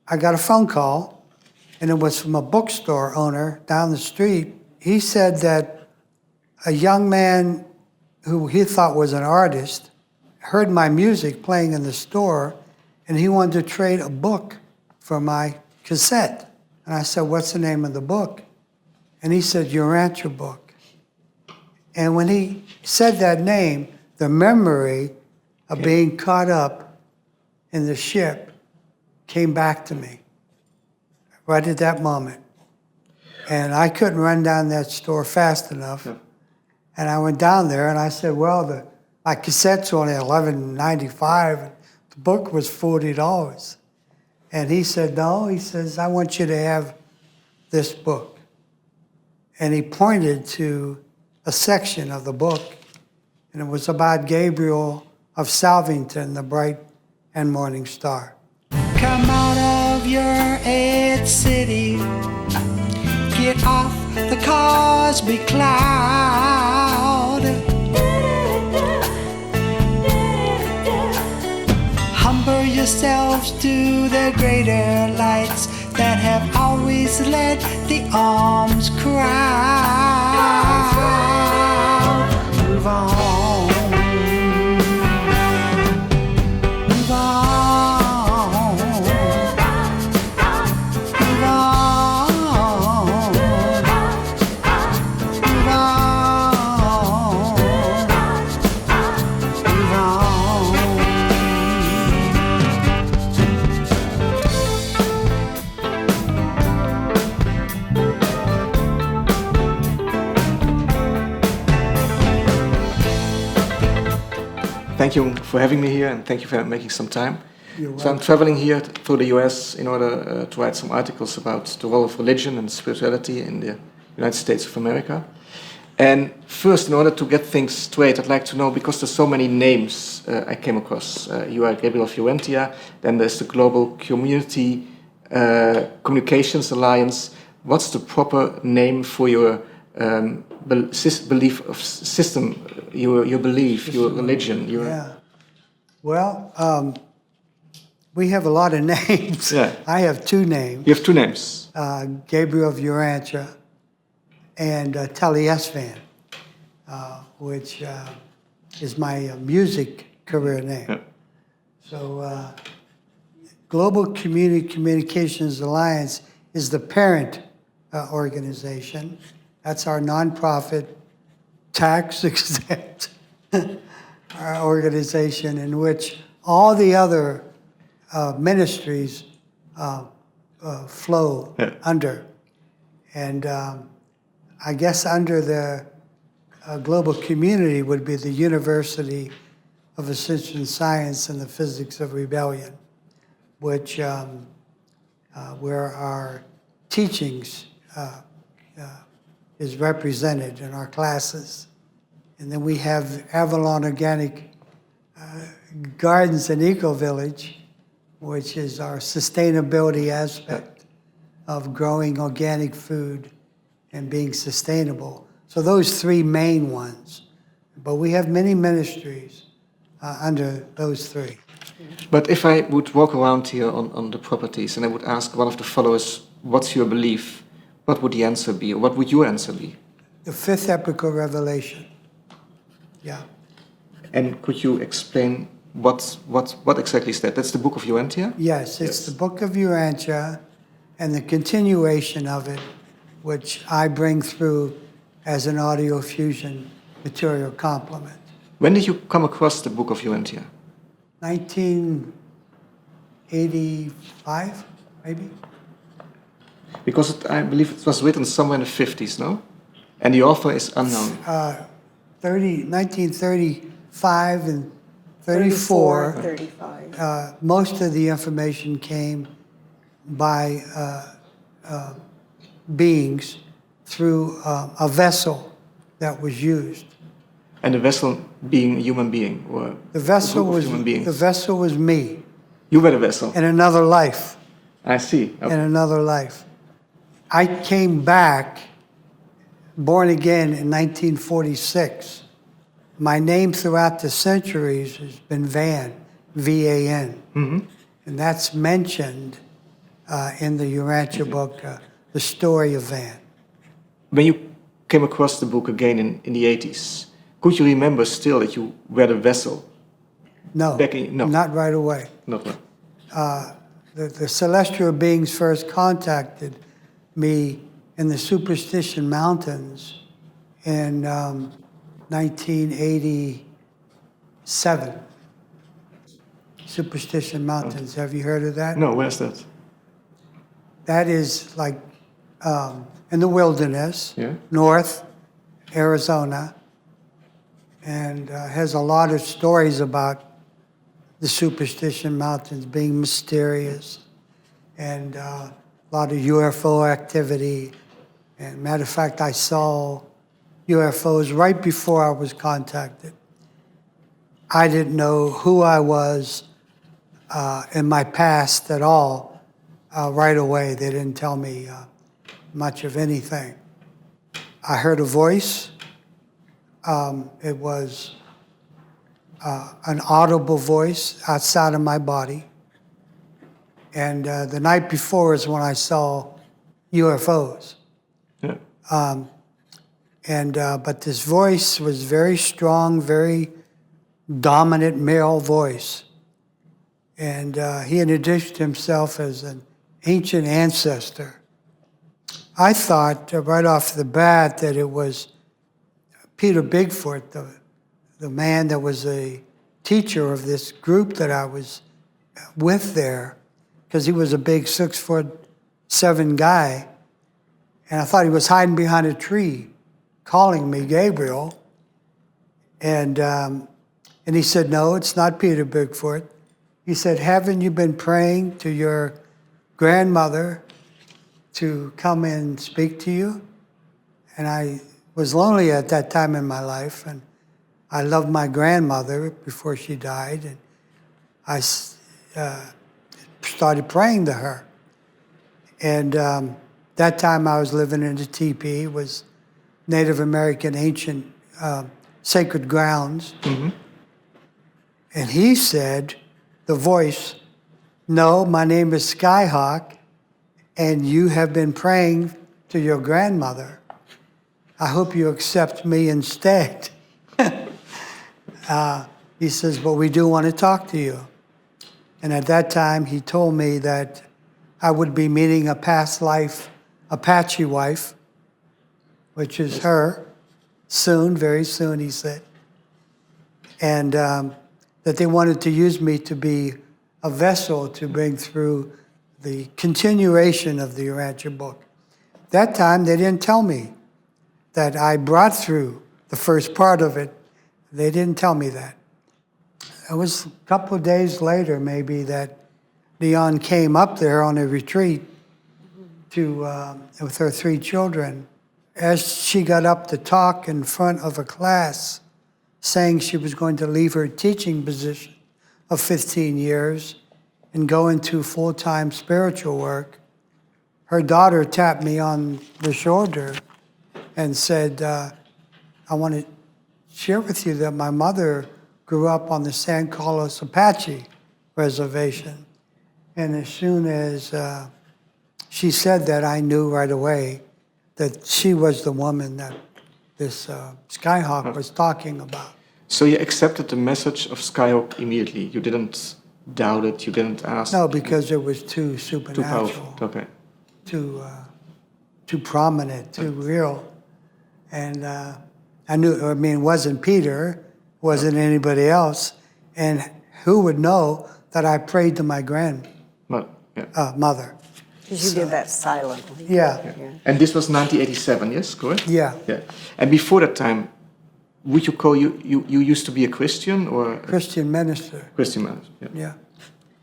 I got a phone call, and it was from a bookstore owner down the street. He said that a young man who he thought was an artist heard my music playing in the store, and he wanted to trade a book for my cassette. And I said, what's the name of the book? And he said, Urantia book. And when he said that name, the memory of being caught up in the ship came back to me right at that moment. And I couldn't run down that store fast enough. And I went down there and I said, well, my cassette's only $11.95, and the book was $40. And he said, no, he says, I want you to have this book. And he pointed to a section of the book, and it was about Gabriel of Salvington, the bright and morning star. Come out of your head city, get off the Cosby cloud. Humble yourselves to the greater lights that have always led the arms crowd. Move on. Move on. Move on. Move on. Move on. Thank you for having me here, and thank you for making some time. You're So I'm traveling here through the US in order to write some articles about the role of religion and spirituality in the United States of America. And first, in order to get things straight, I'd like to know, because there's so many names I came across. You are Gabriel of Urantia, then there's the Global Community Communications Alliance. What's the proper name for your belief of system, your belief, your religion? Yeah. Well, we have a lot of names. Yeah. I have two names, You have two names. Gabriel of Urantia and Taliesin, which is my music career name. Yeah. So Global Community Communications Alliance is the parent organization. That's our nonprofit, tax-exempt organization in which all the other ministries flow under. And I guess under the global community would be the University of Ascension Science and the Physics of Rebellion, which where our teachings is represented in our classes. And then we have Avalon Organic Gardens and Eco Village, which is our sustainability aspect of growing organic food and being sustainable. So those three main ones. But we have many ministries under those three. But if I would walk around here on the properties and I would ask one of the followers, what's your belief? What would the answer be? Or what would your answer be? The fifth epical revelation. Yeah. And could you explain what exactly is that? That's the Book of Urantia? Yes, it's the Book of Urantia and the continuation of it, which I bring through as an audio fusion material complement. When did you come across the Book of Urantia? 1985, maybe? Because I believe it was written somewhere in the 50s, no? And the author is unknown. 1935 and 34. 35. Most of the information came by beings through a vessel that was used. And the vessel being a human being, or The vessel a group of was human beings. the vessel was me You were the vessel. in another life. I see. In another life. I came back, born again in 1946. My name throughout the centuries has been Van, V-A-N. Mm-hmm. And that's mentioned in the Urantia book, The Story of Van. When you came across the book again in the 80s, could you remember still that you were the vessel? No, No. not right away. Not one. The celestial beings first contacted me in the Superstition Mountains in 1987. Superstition Mountains, have you heard of that? No, where's that? That is like in the wilderness, Yeah. north Arizona, and has a lot of stories about the Superstition Mountains being mysterious, and a lot of UFO activity. And matter of fact, I saw UFOs right before I was contacted. I didn't know who I was in my past at all right away. They didn't tell me much of anything. I heard a voice. It was an audible voice outside of my body. And the night before is when I saw UFOs. Yeah. But this voice was very strong, very dominant male voice. And he introduced himself as an ancient ancestor. I thought right off the bat that it was Peter Bigfoot, the man that was a teacher of this group that I was with there, because he was a big 6'7" guy. And I thought he was hiding behind a tree, calling me Gabriel. And he said, no, it's not Peter Bigfoot. He said, haven't you been praying to your grandmother to come and speak to you? And I was lonely at that time in my life, and I loved my grandmother before she died, and I started praying to her. And that time I was living in a teepee. It was Native American ancient sacred grounds. Mm-hmm. And he said, the voice, no, my name is Skyhawk, and you have been praying to your grandmother. I hope you accept me instead. He says, but we do want to talk to you. And at that time, he told me that I would be meeting a past life Apache wife, which is her, soon, very soon, he said. And that they wanted to use me to be a vessel to bring through the continuation of the Urantia book. That time, they didn't tell me that I brought through the first part of it. They didn't tell me that. It was a couple of days later, maybe, that Leon came up there on a retreat with her 3 children. As she got up to talk in front of a class, saying she was going to leave her teaching position of 15 years and go into full-time spiritual work, her daughter tapped me on the shoulder and said, I want to share with you that my mother grew up on the San Carlos Apache reservation. And as soon as she said that, I knew right away that she was the woman that this Skyhawk was talking about. So you accepted the message of Skyhawk immediately. You didn't doubt it. You didn't ask. No, because it was too Too supernatural, powerful. Okay. too prominent, too real. And I knew, I mean, it wasn't Peter, wasn't anybody else. And who would know that I prayed to my Well, yeah. mother? Because you did that silently. Yeah, And this was 1987, yes, correct? yeah. Yeah. And before that time, would you call you used to be a Christian or a Christian minister, Christian man? Yeah. yeah.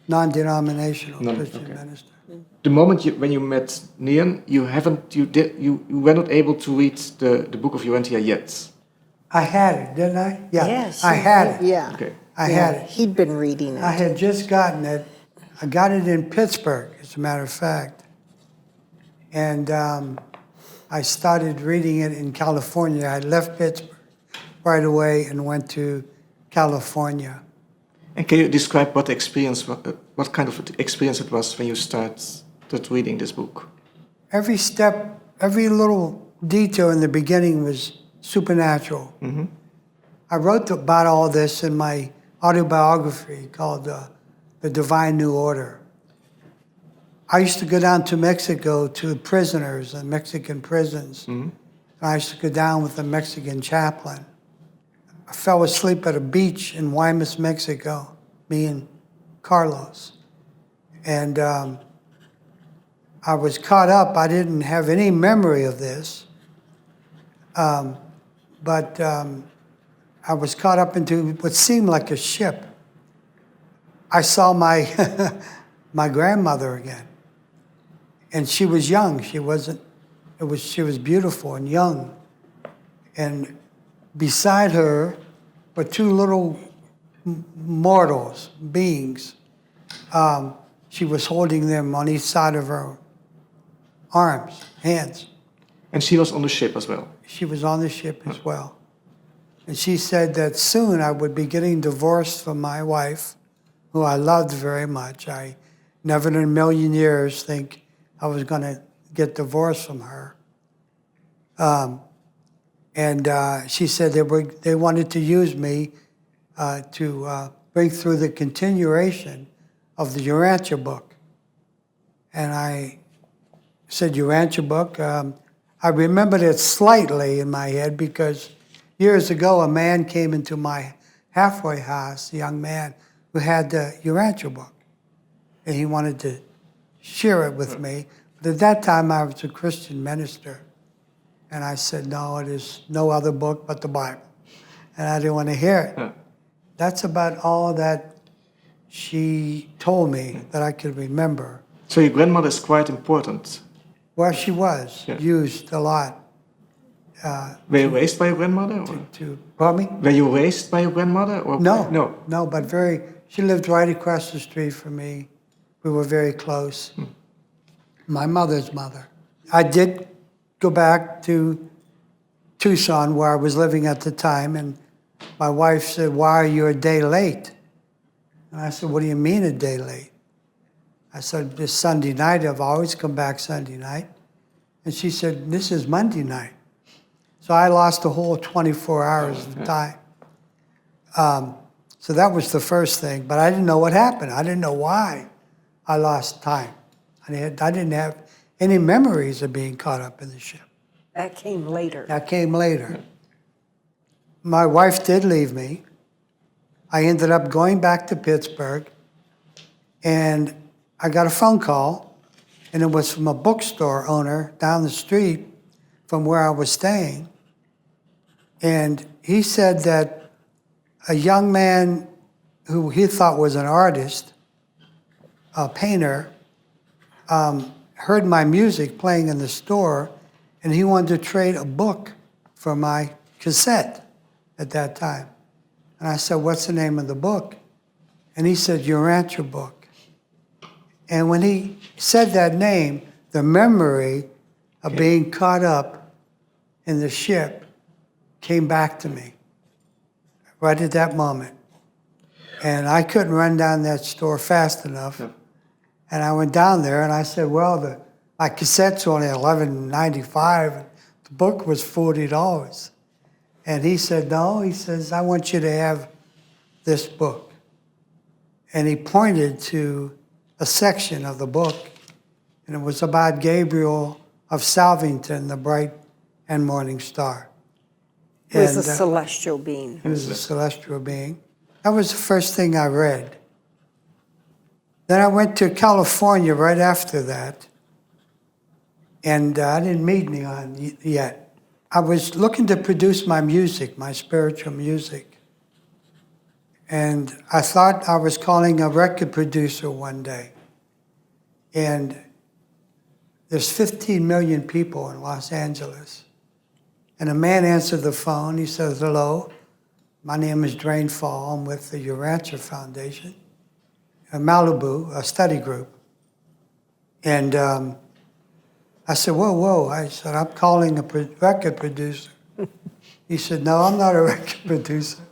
Non-denominational Christian okay. minister. The moment when you met Nian, you were not able to read the book of Urantia yet. I had it, didn't I? Yeah, Yes. I had it. Yeah. Okay. I Yeah, had it. He'd been reading it. I had just gotten it. I got it in Pittsburgh, as a matter of fact. And I started reading it in California. I left Pittsburgh right away and went to California. And can you describe what kind of experience it was when you started affected reading this book? Every step, every little detail in the beginning was supernatural. I wrote about all this in my autobiography called The Divine New Order. I used to go down to Mexico to prisoners and Mexican prisons. I used to go down with a Mexican chaplain. I fell asleep at a beach in Guaymas, Mexico, me and Carlos. And I was caught up. I didn't have any memory of this. But I was caught up into what seemed like a ship. I saw my my grandmother again. And she was young. She was beautiful and young. And beside her were two little mortals, beings. She was holding them on each side of her arms, hands. And she was on the ship as well. She was on the ship as well. And she said that soon I would be getting divorced from my wife, who I loved very much. I never in a million years think I was going to get divorced from her. She said they wanted to use me to bring through the continuation of the Urantia book. And I said, Urantia book? I remembered it slightly in my head because years ago a man came into my halfway house, a young man who had the Urantia book. And he wanted to share it with me. But at that time I was a Christian minister. And I said, no, it is no other book but the Bible. And I didn't want to hear it. That's about all that she told me that I could remember. So your grandmother is quite important. Well, she was used a lot. Were you raised by your grandmother? Or? Pardon me? Were you raised by your grandmother? Or? No, but she lived right across the street from me. We were very close. My mother's mother. I did go back to Tucson, where I was living at the time, and my wife said, why are you a day late? And I said, what do you mean a day late? I said, this Sunday night, I've always come back Sunday night. And she said, this is Monday night. So I lost a whole 24 hours of time. So that was the first thing, but I didn't know what happened. I didn't know why I lost time. I didn't have any memories of being caught up in the ship. That came later. That came later. My wife did leave me. I ended up going back to Pittsburgh, and I got a phone call, and it was from a bookstore owner down the street from where I was staying. And he said that a young man who he thought was an artist, a painter, heard my music playing in the store, and he wanted to trade a book for my cassette at that time. And I said, what's the name of the book? And he said, Urantia book. And when he said that name, the memory of being caught up in the ship came back to me right at that moment. And I couldn't run down that store fast enough. And I went down there and I said, well, my cassette's only $11.95. The book was $40. And he said, no, he says, I want you to have this book. And he pointed to a section of the book, and it was about Gabriel of Salvington, the bright and morning star. He was a celestial being. He was a celestial being. That was the first thing I read. Then I went to California right after that, and I didn't meet Neon yet. I was looking to produce my music, my spiritual music. And I thought I was calling a record producer one day. And there's 15 million people in Los Angeles. And a man answered the phone. He says, hello, my name is Drain Fall. I'm with the Urantia Foundation in Malibu, a study group. And I said, whoa. I said, I'm calling a record producer. He said, no, I'm not a record producer.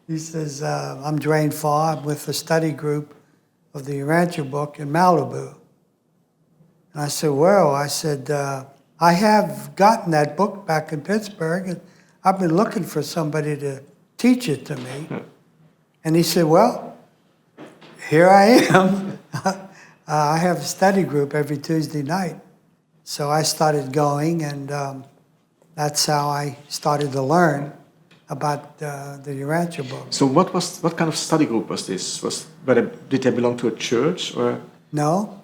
He says, I'm Drain Fall. I'm with the study group of the Urantia book in Malibu. And I said, well, I have gotten that book back in Pittsburgh, and I've been looking for somebody to teach it to me. And he said, well, here I am. I have a study group every Tuesday night. So I started going, and that's how I started to learn about the Urantia book. So what kind of study group was this? Did they belong to a church or? No,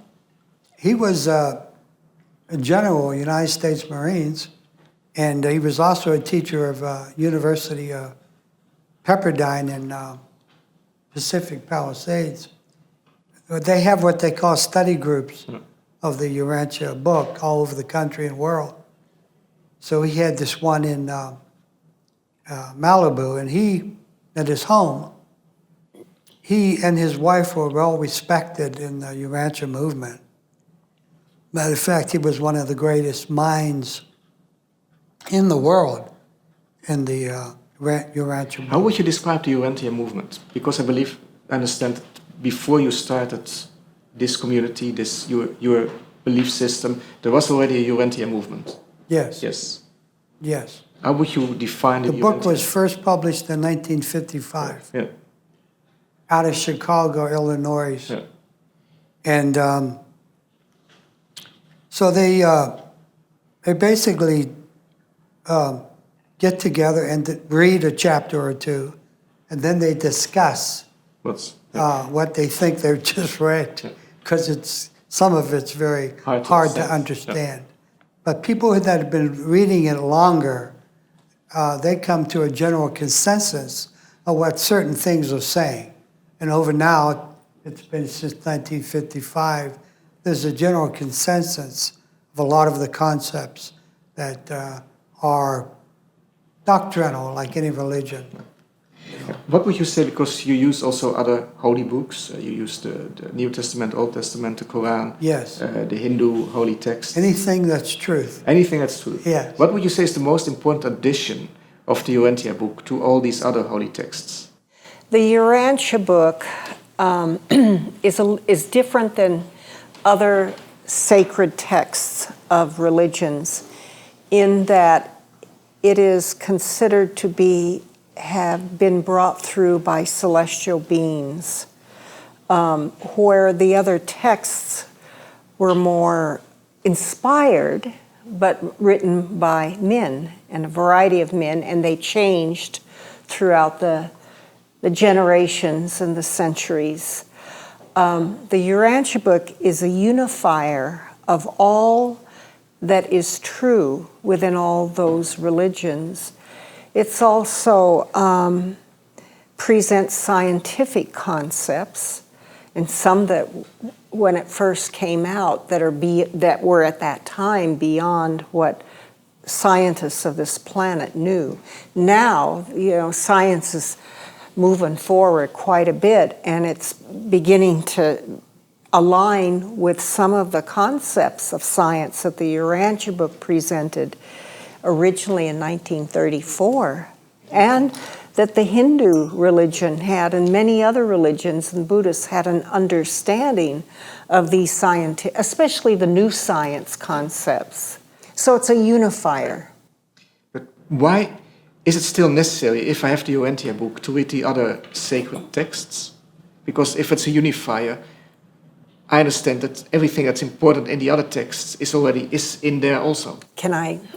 he was a general, United States Marines, and he was also a teacher of University of Pepperdine in Pacific Palisades. They have what they call study groups of the Urantia book all over the country and world. So he had this one in Malibu, and he, at his home, he and his wife were well respected in the Urantia movement. Matter of fact, he was one of the greatest minds in the world in the Urantia movement. How would you describe the Urantia movement? Because I understand that before you started this community, your belief system, there was already a Urantia movement. Yes. Yes. Yes. How would you define The book was first published in 1955 Yeah. out of Chicago, Illinois. Yeah. And so they basically get together and read a chapter or two, and then they discuss what they think they've just read, because some of it's very hard to understand. But people that have been reading it longer, they come to a general consensus of what certain things are saying. And over now, it's been since 1955, there's a general consensus of a lot of the concepts that are doctrinal, like any religion. What would you say, because you use also other holy books, you use the New Testament, Old Testament, the Quran, Yes. The Hindu holy texts. Anything that's truth. Anything that's true. Yes. What would you say is the most important addition of the Urantia book to all these other holy texts? The Urantia book is different than other sacred texts of religions in that it is considered to have been brought through by celestial beings, where the other texts were more inspired, but written by men, and a variety of men, and they changed throughout the generations and the centuries. The Urantia book is a unifier of all that is true within all those religions. It's also presents scientific concepts, and some that, when it first came out, that were at that time beyond what scientists of this planet knew. Now, science is moving forward quite a bit, and it's beginning to align with some of the concepts of science that the Urantia book presented originally in 1934, and that the Hindu religion had, and many other religions and Buddhists had an understanding of these especially the new science concepts. So it's a unifier. But why is it still necessary, if I have the Urantia book, to read the other sacred texts? Because if it's a unifier, I understand that everything that's important in the other texts is in there also.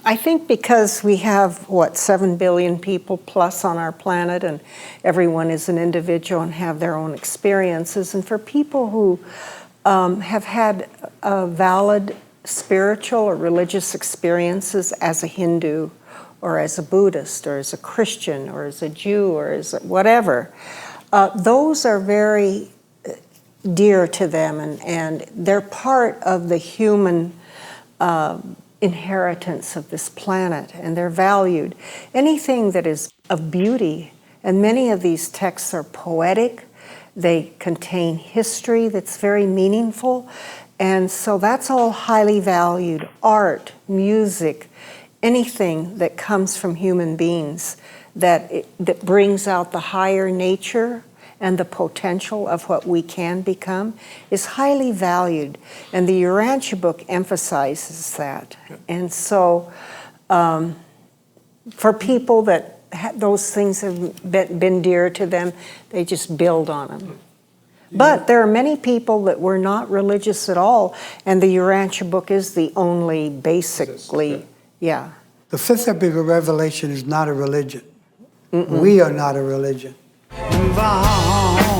I think because we have, 7 billion people plus on our planet, and everyone is an individual and have their own experiences. And for people who have had valid spiritual or religious experiences as a Hindu, or as a Buddhist, or as a Christian, or as a Jew, or as whatever, those are very dear to them, and they're part of the human inheritance of this planet, and they're valued. Anything that is of beauty, and many of these texts are poetic, they contain history that's very meaningful, and so that's all highly valued. Art, music, anything that comes from human beings that brings out the higher nature and the potential of what we can become is highly valued. And the Urantia book emphasizes that. And so for people that those things have been dear to them, they just build on them. But there are many people that were not religious at all, and the Urantia book is the only basically, yeah. The fifth epic of Revelation is not a religion. We are not a religion. Move on.